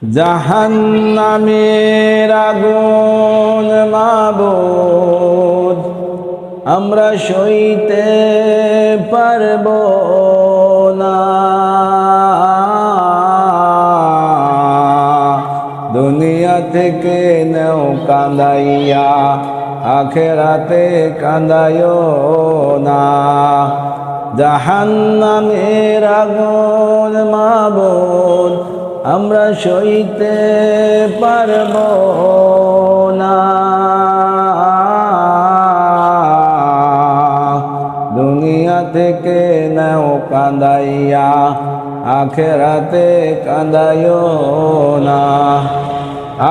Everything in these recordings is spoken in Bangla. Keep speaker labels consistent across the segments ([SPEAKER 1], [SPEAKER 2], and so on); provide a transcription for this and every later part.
[SPEAKER 1] জাহান্নামের আগুন মাবুদ আমরা সইতে পারব না। দুনিয়া থেকে নেও কাঁদাইয়া, আখেরাতে কাঁদাইও না। জাহান্নামের আগুন মাবুদ আমরা সইতে পারব না। দুনিয়া থেকে নাও কাঁদাইয়া, আখেরাতে কাঁদাইও না।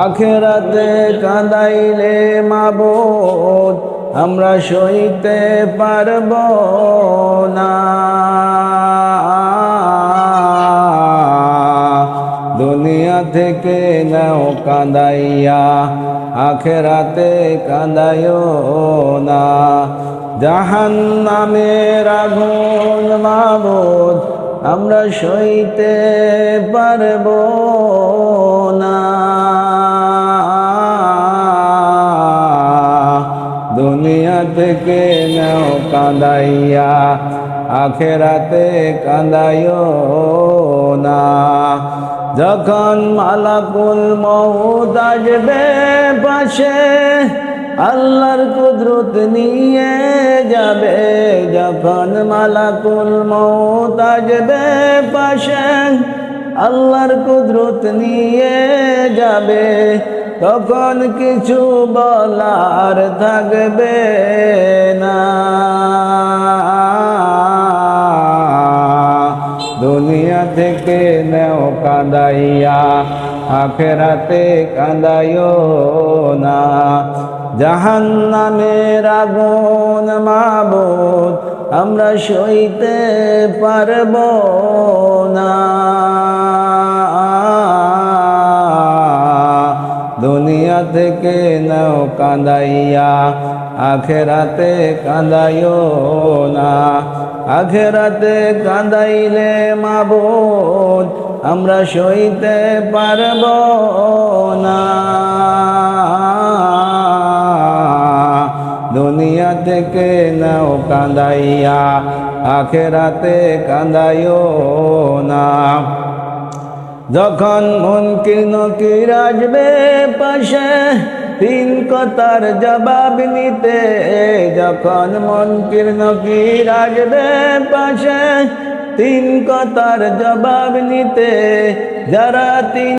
[SPEAKER 1] আখেরাতে কাঁদাইলে মাবুদ আমরা সইতে পারব না। দুনিয়া থেকে নাও কাঁদাইয়া, আখেরাতে কাঁদাইও না। জাহান্নামের আগুন মাবুদ আমরা সইতে পারব না। দুনিয়া থেকে নাও কাঁদাইয়া, আখেরাতে কাঁদাইও না। যখন মালাকুল মউত আসবে পাশে, আল্লাহর কুদরত নিয়ে যাবে। যখন মালাকুল মউত আসবে পাশে, আল্লাহর কুদরত নিয়ে যাবে। তখন কিছু বলার থাকবে না। দুনিয়া থেকে নেও কাঁদাইয়া, আখেরাতে কাঁদাইও না। জাহান্নামের আগুন মাবুদ আমরা সইতে পারব না। দুনিয়া থেকে নাও কাঁদাইয়া, আখেরাতে কাঁদাইও না। আখেরাতে কাঁদাইলে মাবুদ আমরা সইতে পারব না। দুনিয়া থেকে নাও কাঁদাইয়া, আখেরাতে কাঁদাইও না। যখন মুনকির নকির আসবে পাশে, তিন কথার জবাব নিতে। যখন মুনকির নকির আসবে পাশে, তিন কথার জবাব নিতে। যারা তিন